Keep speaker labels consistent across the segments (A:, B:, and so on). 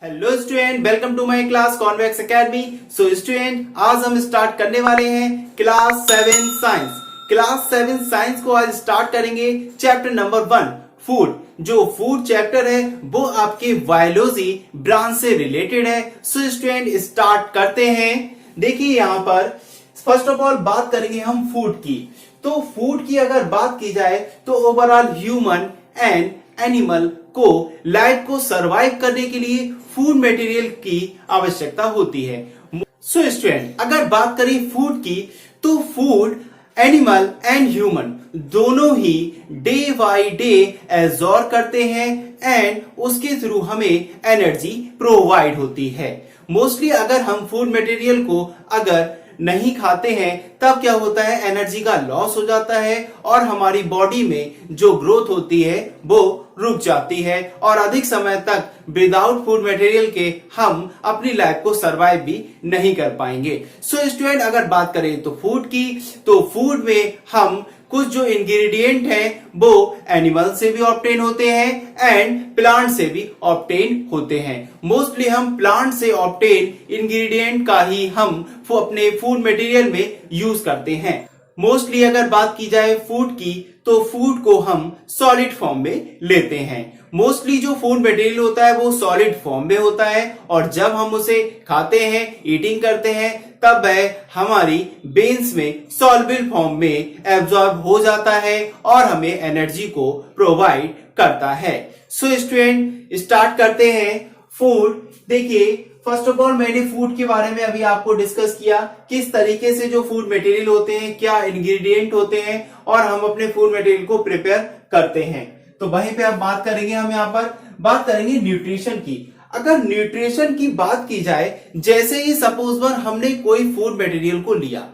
A: Hello student, welcome to my class Convex Academy. So student, आज हम start करने वाले हैं क्लास 7 साइंस। क्लास 7 साइंस को आज स्टार्ट करेंगे चैप्टर नंबर 1 फूड। जो फूड चैप्टर है वो आपके बायोलॉजी ब्रांच से रिलेटेड है। सो स्टूडेंट, स्टार्ट करते हैं। देखिए यहाँ पर फर्स्ट ऑफ ऑल बात करेंगे हम फूड की। तो फूड की अगर बात की जाए तो ओवरऑल ह्यूमन एंड एनिमल को लाइफ को सरवाइव करने के लिए फूड मटेरियल की आवश्यकता होती है। सो स्टूडेंट, अगर बात करें फूड की तो फूड एनिमल एंड ह्यूमन दोनों ही डे बाय डे एब्जॉर्ब करते हैं एंड उसके थ्रू हमें एनर्जी प्रोवाइड होती है। मोस्टली अगर हम फूड मटेरियल को अगर नहीं खाते हैं तब क्या होता है, एनर्जी का लॉस हो जाता है और हमारी बॉडी में जो ग्रोथ होती है वो रुक जाती है और अधिक समय तक विदाउट फूड मटेरियल के हम अपनी लाइफ को सरवाइव भी नहीं कर पाएंगे। सो स्टूडेंट, अगर बात करें तो फूड की, तो फूड में हम कुछ जो इंग्रेडिएंट हैं वो एनिमल से भी ऑब्टेन होते हैं एंड प्लांट से भी ऑब्टेन होते हैं। मोस्टली हम प्लांट से ऑब्टेन इंग्रेडिएंट का ही हम अपने फूड मटेरियल में यूज करते हैं। मोस्टली अगर बात की जाए फूड की तो फूड को हम सॉलिड फॉर्म में लेते हैं। मोस्टली जो फूड मटेरियल होता है वो सॉलिड फॉर्म में होता है और जब हम उसे खाते हैं, ईटिंग करते हैं, तब वह हमारी वेन्स में सॉल्युबल फॉर्म में एब्जॉर्ब हो जाता है और हमें एनर्जी को प्रोवाइड करता है। सो स्टूडेंट, स्टार्ट करते हैं फूड। देखिए फर्स्ट ऑफ ऑल मैंने फूड के बारे में अभी आपको डिस्कस किया, किस तरीके से जो फूड मटेरियल होते हैं, क्या इंग्रेडिएंट होते हैं और हम अपने फूड मटेरियल को प्रिपेयर करते हैं। तो वहीं पे अब बात करेंगे, हम यहाँ पर बात करेंगे न्यूट्रिशन की। अगर न्यूट्रिशन की बात की जाए, जैसे ही सपोज वन हमने कोई फूड मटेरियल को लिया,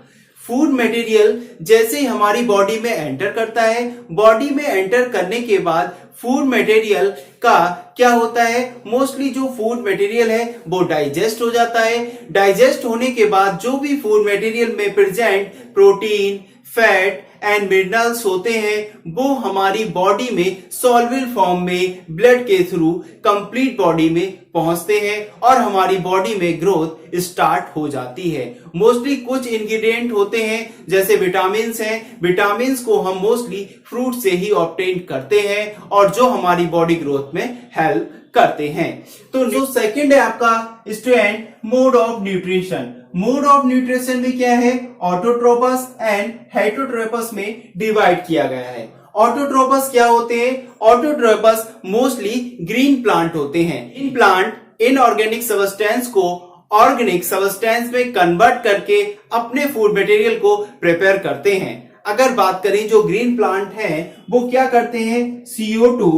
A: फूड मटेरियल जैसे ही हमारी बॉडी में एंटर करता है, बॉडी में एंटर करने के बाद फूड मटेरियल का क्या होता है, मोस्टली जो फूड मटेरियल है वो डाइजेस्ट हो जाता है। डाइजेस्ट होने के बाद जो भी फूड मटेरियल में present protein, fat and minerals होते हैं वो हमारी बॉडी में सॉल्युबल फॉर्म में ब्लड के थ्रू कंप्लीट बॉडी में पहुंचते हैं और हमारी बॉडी में ग्रोथ स्टार्ट हो जाती है। मोस्टली कुछ इंग्रेडिएंट होते हैं जैसे विटामिन्स हैं, विटामिन्स को हम मोस्टली फ्रूट से ही ऑब्टेन करते हैं और जो हमारी बॉडी ग्रोथ में हेल्प करते हैं। तो जो सेकंड है आपका student, mode of nutrition. Mode of nutrition में क्या है, ऑटोट्रोपस एंड हेटेरोट्रोपस में डिवाइड किया गया है। ऑटोट्रोपस क्या होते हैं, ऑटोट्रोपस मोस्टली ग्रीन प्लांट होते हैं। इन प्लांट इनऑर्गेनिक सब्सटेंस को ऑर्गेनिक सब्सटेंस में कन्वर्ट करके अपने फूड मटेरियल को प्रिपेयर करते हैं। अगर बात करें जो ग्रीन प्लांट हैं वो क्या करते हैं, CO2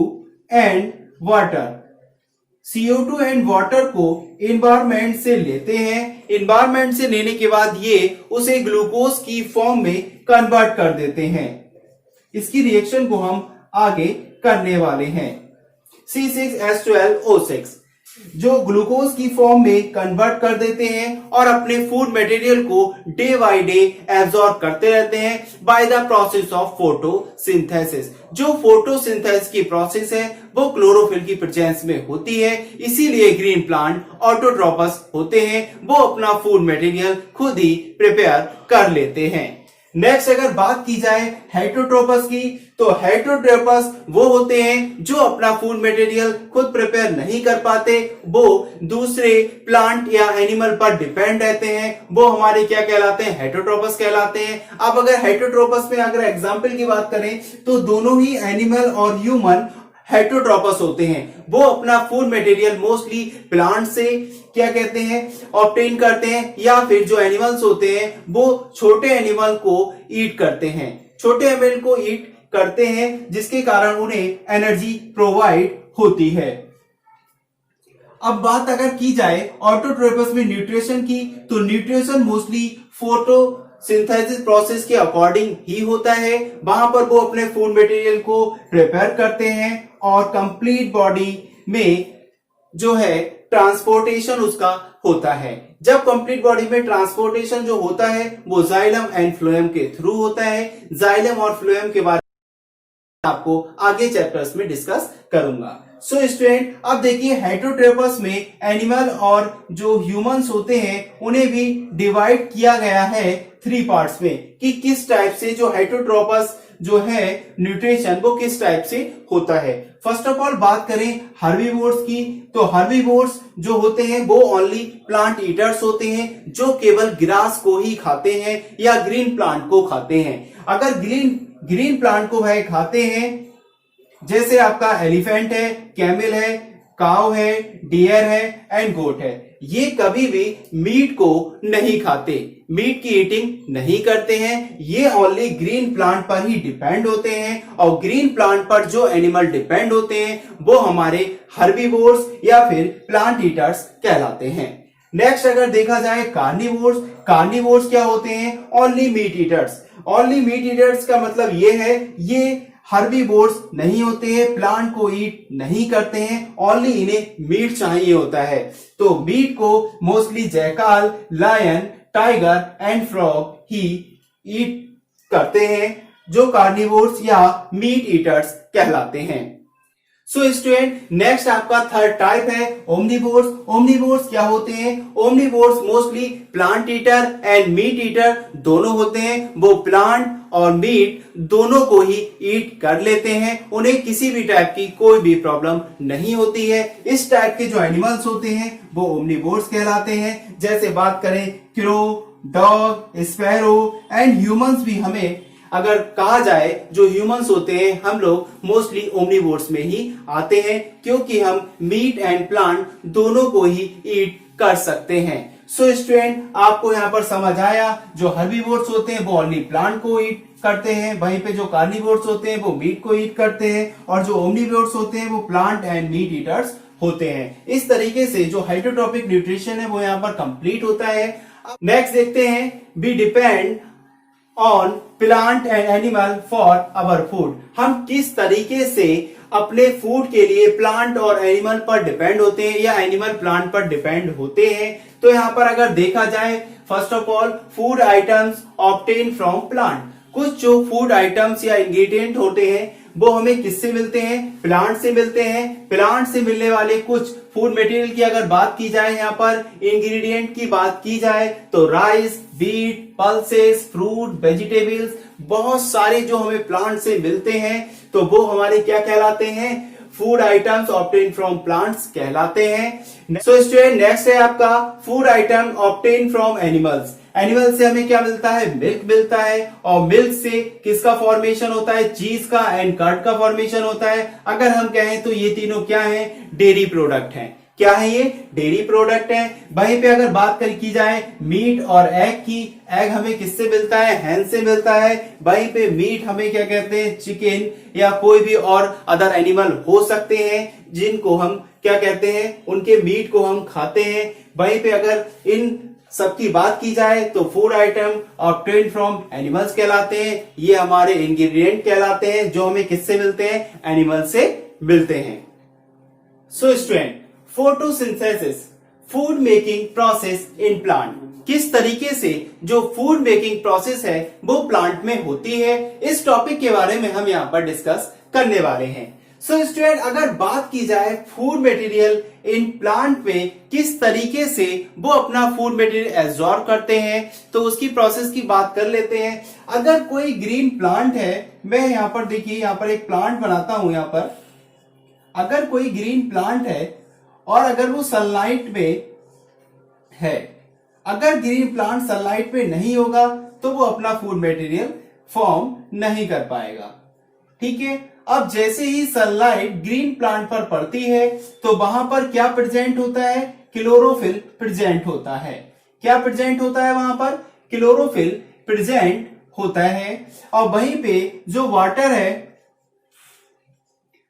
A: and water, CO2 and water को इन्वायरमेंट से लेते हैं। इन्वायरमेंट से लेने के बाद ये उसे ग्लूकोज की फॉर्म में कन्वर्ट कर देते हैं। इसकी रिएक्शन को हम आगे करने वाले हैं। C6H12O6 जो ग्लूकोज की फॉर्म में कन्वर्ट कर देते हैं और अपने फूड मटेरियल को डे बाय डे एब्जॉर्ब करते रहते हैं by the process of photosynthesis. जो फोटोसिंथेसिस की प्रोसेस है वो क्लोरोफिल की प्रेजेंस में होती है, इसीलिए ग्रीन प्लांट ऑटोट्रोपस होते हैं, वो अपना फूड मटेरियल खुद ही प्रिपेयर कर लेते हैं। नेक्स्ट अगर बात की जाए हेटेरोट्रोपस की, तो हेटेरोट्रोपस वो होते हैं जो अपना फूड मटेरियल खुद प्रिपेयर नहीं कर पाते, वो दूसरे प्लांट या एनिमल पर डिपेंड रहते हैं, वो हमारे क्या कहलाते हैं, हेटेरोट्रोपस कहलाते हैं। अब अगर हेटेरोट्रोपस में अगर एग्जांपल की बात करें तो दोनों ही एनिमल और ह्यूमन हेटेरोट्रोपस होते हैं। वो अपना फूड मटेरियल मोस्टली प्लांट से क्या कहते हैं, ऑब्टेन करते हैं, या फिर जो एनिमल्स होते हैं वो छोटे एनिमल को ईट करते हैं, छोटे एनिमल को ईट करते हैं जिसके कारण उन्हें एनर्जी प्रोवाइड होती है। अब बात अगर की जाए ऑटोट्रोपस में न्यूट्रिशन की, तो न्यूट्रिशन मोस्टली फोटोसिंथेसिस प्रोसेस के अकॉर्डिंग ही होता है। वहां पर वो अपने फूड मटेरियल को प्रिपेयर करते हैं और कंप्लीट बॉडी में जो है ट्रांसपोर्टेशन उसका होता है। जब कंप्लीट बॉडी में ट्रांसपोर्टेशन जो होता है वो जाइलम एंड फ्लोएम के थ्रू होता है। जाइलम और फ्लोएम के बारे में आपको आगे चैप्टर्स में डिस्कस करूंगा। सो स्टूडेंट अब देखिए हेटरोट्रोपस में एनिमल और जो ह्यूमंस होते हैं उन्हें भी डिवाइड किया गया है 3 पार्ट्स में कि किस टाइप से जो हेटरोट्रोपस जो है न्यूट्रिशन वो किस टाइप से होता है। फर्स्ट ऑफ ऑल बात करें हर्बीवोर्स की, तो हर्बीवोर्स जो होते हैं वो ओनली प्लांट ईटर्स होते हैं जो केवल ग्रास को ही खाते हैं या ग्रीन प्लांट को खाते हैं। अगर ग्रीन प्लांट को वह खाते हैं जैसे आपका एलिफेंट है, कैमल है, काव है, डियर है एंड गोट है, ये कभी भी मीट को नहीं खाते, मीट की ईटिंग नहीं करते हैं। ये ओनली ग्रीन प्लांट पर ही डिपेंड होते हैं और ग्रीन प्लांट पर जो एनिमल डिपेंड होते हैं वो हमारे हर्बीवोर्स या फिर प्लांट ईटर्स कहलाते हैं। नेक्स्ट अगर देखा जाए कार्निवोर्स, कार्निवोर्स क्या होते हैं? Only meet eaters. Only meet eaters का मतलब ये है ये हर्बीवोर्स नहीं होते हैं, प्लांट को ईट नहीं करते हैं, ओनली इन्हें मीट चाहिए होता है। तो मीट को mostly jackal, lion, tiger and frog ही ईट करते हैं जो कार्निवोर्स या मीट ईटर्स कहलाते हैं। सो स्टूडेंट नेक्स्ट आपका थर्ड टाइप है ओमनिवोर्स। ओमनिवोर्स क्या होते हैं? Omnivores mostly plant eater and meat eater दोनों होते हैं। वो प्लांट और मीट दोनों को ही ईट कर लेते हैं, उन्हें किसी भी टाइप की कोई भी प्रॉब्लम नहीं होती है। इस टाइप के जो एनिमल्स होते हैं वो ओमनिवोर्स कहलाते हैं। जैसे बात करें crow, dog, sparrow and humans भी हमें अगर कहा जाए जो ह्यूमंस होते हैं हम लोग मोस्टली ओमनिवोर्स में ही आते हैं क्योंकि हम मीट एंड प्लांट दोनों को ही ईट कर सकते हैं। सो स्टूडेंट आपको यहाँ पर समझ आया जो हर्बीवोर्स होते हैं वो ओनली प्लांट को ईट करते हैं, वहीं पे जो कार्निवोर्स होते हैं वो मीट को ईट करते हैं और जो ओमनिवोर्स होते हैं वो प्लांट एंड मीट ईटर्स होते हैं। इस तरीके से जो हेटरोट्रॉपिक न्यूट्रिशन है वो यहाँ पर कंप्लीट होता है। नेक्स्ट देखते हैं we depend on plant and animal for our food. हम किस तरीके से अपने फूड के लिए प्लांट और एनिमल पर डिपेंड होते हैं या एनिमल प्लांट पर डिपेंड होते हैं। तो यहाँ पर अगर देखा जाए first of all food items obtain from plant. कुछ जो फूड आइटम्स या इंग्रेडिएंट होते हैं वो हमें किससे मिलते हैं? प्लांट से मिलते हैं। प्लांट से मिलने वाले कुछ फूड मटेरियल की अगर बात की जाए, यहाँ पर इंग्रेडिएंट की बात की जाए तो rice, wheat, pulses, fruit, vegetables बहुत सारे जो हमें प्लांट से मिलते हैं तो वो हमारे क्या कहलाते हैं? Food items obtain from plants कहलाते हैं। सो स्टूडेंट नेक्स्ट है आपका food item obtain from animals. Animal से हमें क्या मिलता है? मिल्क मिलता है और मिल्क से किसका फॉर्मेशन होता है? चीज का एंड कर्ड का फॉर्मेशन होता है। अगर हम कहें तो ये तीनों क्या है? डेयरी प्रोडक्ट हैं। क्या है ये? डेयरी प्रोडक्ट है। वहीं पे अगर बात की जाए मीट और एग की, एग हमें किससे मिलता है? हैन से मिलता है। वहीं पे मीट हमें क्या कहते हैं? चिकन या कोई भी और अदर एनिमल हो सकते हैं जिनको हम क्या कहते हैं? उनके मीट को हम खाते हैं। वहीं पे अगर इन सबकी बात की जाए तो food item obtain from animals कहलाते हैं। ये हमारे इंग्रेडिएंट कहलाते हैं जो हमें किससे मिलते हैं? एनिमल से मिलते हैं। So student photosynthesis food making process in plant. किस तरीके से जो फूड मेकिंग प्रोसेस है वो प्लांट में होती है, इस टॉपिक के बारे में हम यहाँ पर डिस्कस करने वाले हैं। सो स्टूडेंट अगर बात की जाए फूड मटेरियल इन प्लांट में किस तरीके से वो अपना फूड मटेरियल एब्जॉर्ब करते हैं तो उसकी प्रोसेस की बात कर लेते हैं। अगर कोई ग्रीन प्लांट है, मैं यहाँ पर देखिए यहाँ पर एक प्लांट बनाता हूं। यहाँ पर अगर कोई ग्रीन प्लांट है और अगर वो सनलाइट में है, अगर ग्रीन प्लांट सनलाइट पे नहीं होगा तो वो अपना फूड मटेरियल फॉर्म नहीं कर पाएगा। ठीक है, अब जैसे ही सनलाइट ग्रीन प्लांट पर पड़ती है तो वहां पर क्या प्रेजेंट होता है? क्लोरोफिल प्रेजेंट होता है। क्या प्रेजेंट होता है? वहां पर क्लोरोफिल प्रेजेंट होता है और वहीं पे जो वाटर है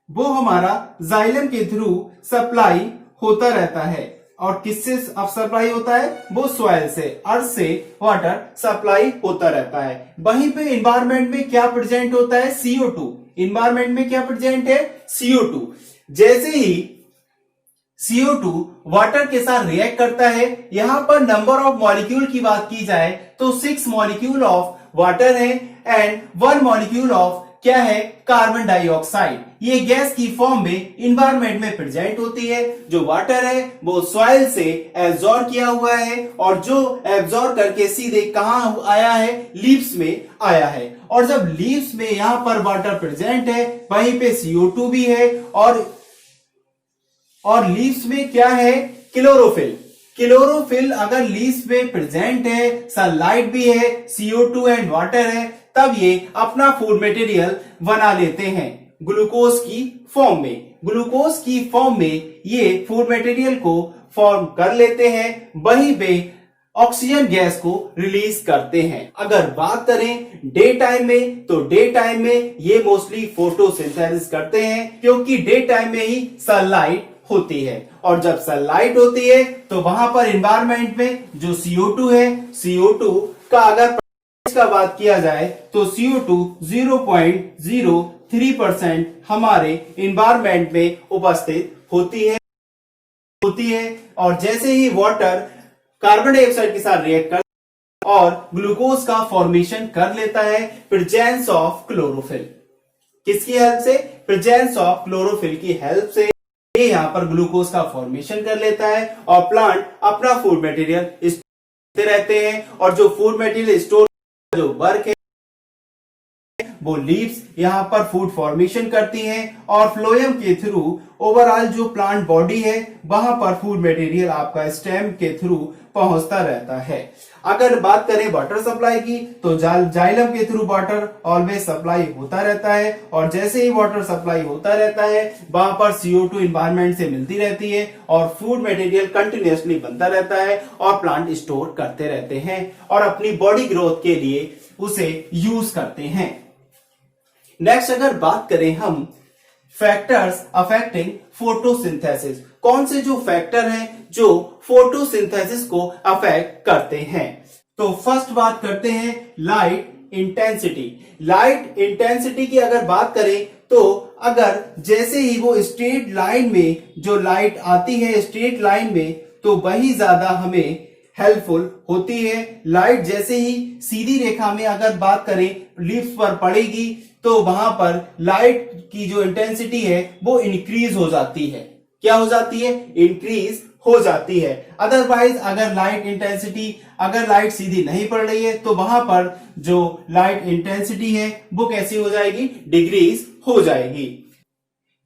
A: वो हमारा जाइलम के थ्रू सप्लाई होता रहता है। और किससे अब सप्लाई होता है? वो सॉइल से, अर्थ से वाटर सप्लाई होता रहता है। वहीं पे एनवायरमेंट में क्या प्रेजेंट होता है? CO2। एनवायरमेंट में क्या प्रेजेंट है? CO2। जैसे ही CO2 वाटर के साथ रिएक्ट करता है, यहां पर नंबर ऑफ मॉलिक्यूल की बात की जाए तो 6 मॉलिक्यूल ऑफ वाटर है एंड 1 मॉलिक्यूल ऑफ क्या है? Carbon dioxide. ये गैस की फॉर्म में इन्वायरमेंट में प्रेजेंट होती है। जो वाटर है वो सॉइल से एब्जॉर्ब किया हुआ है और जो एब्जॉर्ब करके सीधे कहां आया है? लीव्स में आया है। और जब लीव्स में यहां पर वाटर प्रेजेंट है, वहीं पे CO2 भी है और लीव्स में क्या है? क्लोरोफिल। क्लोरोफिल अगर लीव्स में प्रेजेंट है, सनलाइट भी है, CO2 एंड वाटर है, तब ये अपना फूड मटेरियल बना लेते हैं ग्लूकोज की फॉर्म में। ग्लूकोज की फॉर्म में ये फूड मटेरियल को फॉर्म कर लेते हैं, वहीं पे ऑक्सीजन गैस को रिलीज करते हैं। अगर बात करें डे टाइम में, तो डे टाइम में ये मोस्टली फोटोसिंथेसिस करते हैं, क्योंकि डे टाइम में ही सनलाइट होती है। और जब सनलाइट होती है तो वहां पर एनवायरनमेंट में जो CO2 है, CO2 का अगर का बात किया जाए तो CO2 0.03% हमारे एनवायरनमेंट में उपस्थित होती है। और जैसे ही वाटर कार्बन डाइऑक्साइड के साथ रिएक्ट कर और ग्लूकोज का फॉर्मेशन कर लेता है प्रेजेंस ऑफ क्लोरोफिल। किसकी हेल्प से? प्रेजेंस ऑफ क्लोरोफिल की हेल्प से ये यहां पर ग्लूकोज का फॉर्मेशन कर लेता है और प्लांट अपना फूड मटेरियल स्टोर रहते हैं। और जो फूड मटेरियल स्टोर जो वर्क है वो लीव्स यहां पर फूड फॉर्मेशन करती हैं और फ्लोएम के थ्रू ओवरऑल जो प्लांट बॉडी है वहां पर फूड मटेरियल आपका स्टेम के थ्रू पहुंचता रहता है। अगर बात करें वाटर सप्लाई की, तो जाइलम के थ्रू वाटर ऑलवेज सप्लाई होता रहता है और जैसे ही वाटर सप्लाई होता रहता है वहां पर CO2 एनवायरनमेंट से मिलती रहती है और फूड मटेरियल कंटिन्यूअसली बनता रहता है और प्लांट स्टोर करते रहते हैं और अपनी बॉडी ग्रोथ के लिए उसे यूज करते हैं। नेक्स्ट अगर बात करें हम फैक्टर्स अफेक्टिंग फोटोसिंथेसिस, कौन से जो फैक्टर हैं जो फोटोसिंथेसिस को अफेक्ट करते हैं? तो फर्स्ट बात करते हैं लाइट इंटेंसिटी। लाइट इंटेंसिटी की अगर बात करें तो अगर जैसे ही वो स्ट्रेट लाइन में जो लाइट आती है स्ट्रेट लाइन में, तो वही ज्यादा हमें हेल्पफुल होती है। लाइट जैसे ही सीधी रेखा में अगर बात करें लीव्स पर पड़ेगी तो वहां पर लाइट की जो इंटेंसिटी है वो इंक्रीज हो जाती है। क्या हो जाती है? इंक्रीज हो जाती है। अदरवाइज अगर लाइट सीधी नहीं पड़ रही है तो वहां पर जो लाइट इंटेंसिटी है वो कैसी हो जाएगी? डिक्रीज हो जाएगी।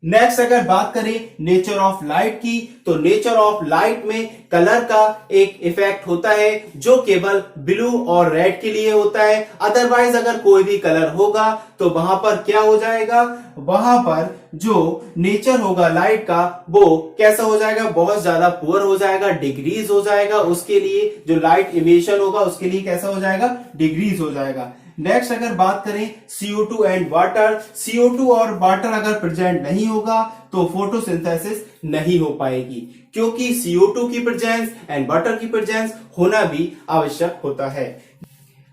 A: नेक्स्ट अगर बात करें नेचर ऑफ लाइट की, तो नेचर ऑफ लाइट में कलर का एक इफेक्ट होता है जो केवल ब्लू और रेड के लिए होता है। अदरवाइज अगर कोई भी कलर होगा तो वहां पर क्या हो जाएगा? वहां पर जो नेचर होगा लाइट का वो कैसा हो जाएगा? बहुत ज्यादा पुअर हो जाएगा, डिक्रीज हो जाएगा। उसके लिए जो लाइट इमिशन होगा उसके लिए कैसा हो जाएगा? डिक्रीज हो जाएगा। नेक्स्ट अगर बात करें CO2 एंड वाटर, CO2 और वाटर अगर प्रेजेंट नहीं होगा तो फोटोसिंथेसिस नहीं हो पाएगी, क्योंकि CO2 की प्रेजेंस एंड वाटर की प्रेजेंस होना भी आवश्यक होता है।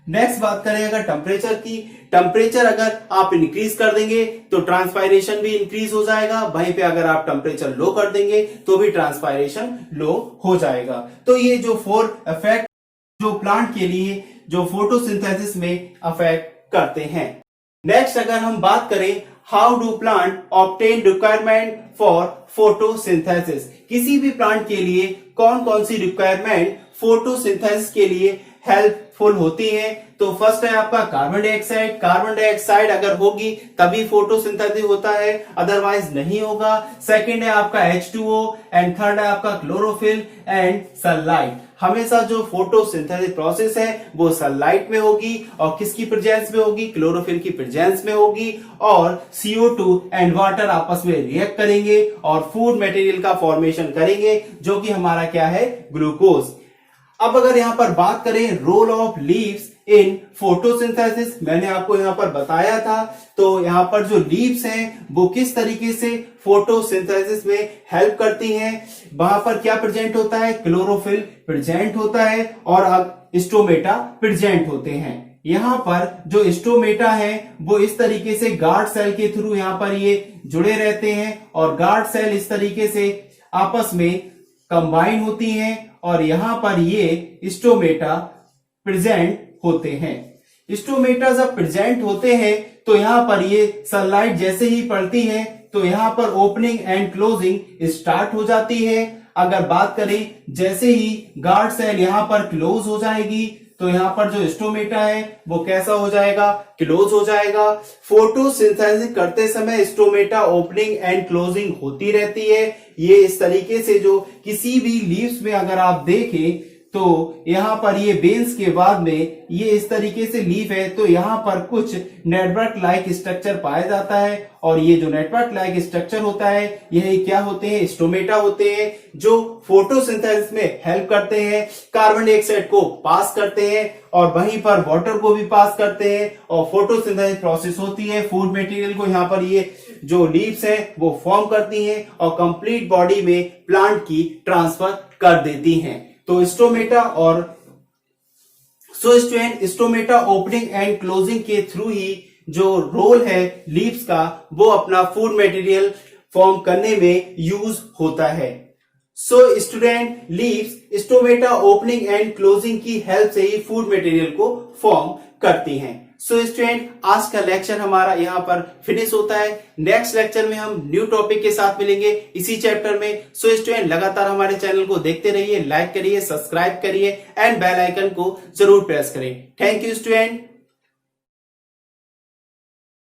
A: नेक्स्ट बात करें अगर टेम्परेचर की, टेम्परेचर अगर आप इंक्रीज कर देंगे तो ट्रांसपायरेशन भी इंक्रीज हो जाएगा, वहीं पे अगर आप टेम्परेचर लो कर देंगे तो भी ट्रांसपायरेशन लो हो जाएगा। तो ये जो 4 इफेक्ट जो प्लांट के लिए जो फोटोसिंथेसिस में अफेक्ट करते हैं। नेक्स्ट अगर हम बात करें how do plant obtain requirement for photosynthesis, किसी भी प्लांट के लिए कौन कौन सी रिक्वायरमेंट फोटोसिंथेसिस के लिए हेल्पफुल होती है? तो फर्स्ट है आपका कार्बन डाइऑक्साइड। कार्बन डाइऑक्साइड अगर होगी तभी फोटोसिंथेसिस होता है, अदरवाइज नहीं होगा। सेकंड है आपका H2O एंड थर्ड है आपका क्लोरोफिल एंड सनलाइट। हमेशा जो फोटोसिंथेसिस प्रोसेस है वो सनलाइट में होगी और किसकी प्रेजेंस में होगी? क्लोरोफिल की प्रेजेंस में होगी और CO2 एंड वाटर आपस में रिएक्ट करेंगे और फूड मटेरियल का फॉर्मेशन करेंगे जो कि हमारा क्या है? ग्लूकोज। अब अगर यहां पर बात करें role of leaves in photosynthesis, मैंने आपको यहां पर बताया था। तो यहां पर जो लीव्स हैं वो किस तरीके से फोटोसिंथेसिस में हेल्प करती हैं? वहां पर क्या प्रेजेंट होता है? क्लोरोफिल प्रेजेंट होता है और स्टोमेटा प्रेजेंट होते हैं। यहां पर जो स्टोमेटा है वो इस तरीके से गार्ड सेल के थ्रू यहां पर ये जुड़े रहते हैं और गार्ड सेल इस तरीके से आपस में कंबाइन होती हैं और यहां पर ये स्टोमेटा प्रेजेंट होते हैं। स्टोमेटा जब प्रेजेंट होते हैं तो यहाँ पर ये सनलाइट जैसे ही पड़ती है तो यहाँ पर ओपनिंग एंड क्लोजिंग स्टार्ट हो जाती है। अगर बात करें जैसे ही गार्ड सेल यहाँ पर क्लोज हो जाएगी तो यहाँ पर जो स्टोमेटा है वो कैसा हो जाएगा, क्लोज हो जाएगा। फोटोसिंथेसिस करते समय स्टोमेटा ओपनिंग एंड क्लोजिंग होती रहती है। ये इस तरीके से जो किसी भी लीव्स में अगर आप देखें तो यहाँ पर ये बेन्स के बाद में ये इस तरीके से लीफ है तो यहाँ पर कुछ नेटवर्क लाइक स्ट्रक्चर पाया जाता है और ये जो नेटवर्क लाइक स्ट्रक्चर होता है यही क्या होते हैं, स्टोमेटा होते हैं, जो फोटोसिंथेसिस में हेल्प करते हैं, कार्बन डाइऑक्साइड को पास करते हैं और वहीं पर वाटर को भी पास करते हैं और फोटोसिंथेसिस प्रोसेस होती है। फूड मटेरियल को यहाँ पर ये जो लीव्स हैं वो फॉर्म करती हैं और कंप्लीट बॉडी में प्लांट की ट्रांसफर कर देती हैं। तो स्टोमेटा और student stomata opening and closing के थ्रू ही जो रोल है लीव्स का वो अपना फूड मटेरियल फॉर्म करने में यूज होता है। Student leaves stomata opening and closing की हेल्प से ही फूड मटेरियल को फॉर्म करती हैं। स्टूडेंट आज का लेक्चर हमारा यहाँ पर फिनिश होता है। नेक्स्ट लेक्चर में हम न्यू टॉपिक के साथ मिलेंगे इसी चैप्टर में। स्टूडेंट लगातार हमारे चैनल को देखते रहिए, लाइक करिए, सब्सक्राइब करिए एंड बेल आइकन को जरूर प्रेस करें। Thank you student.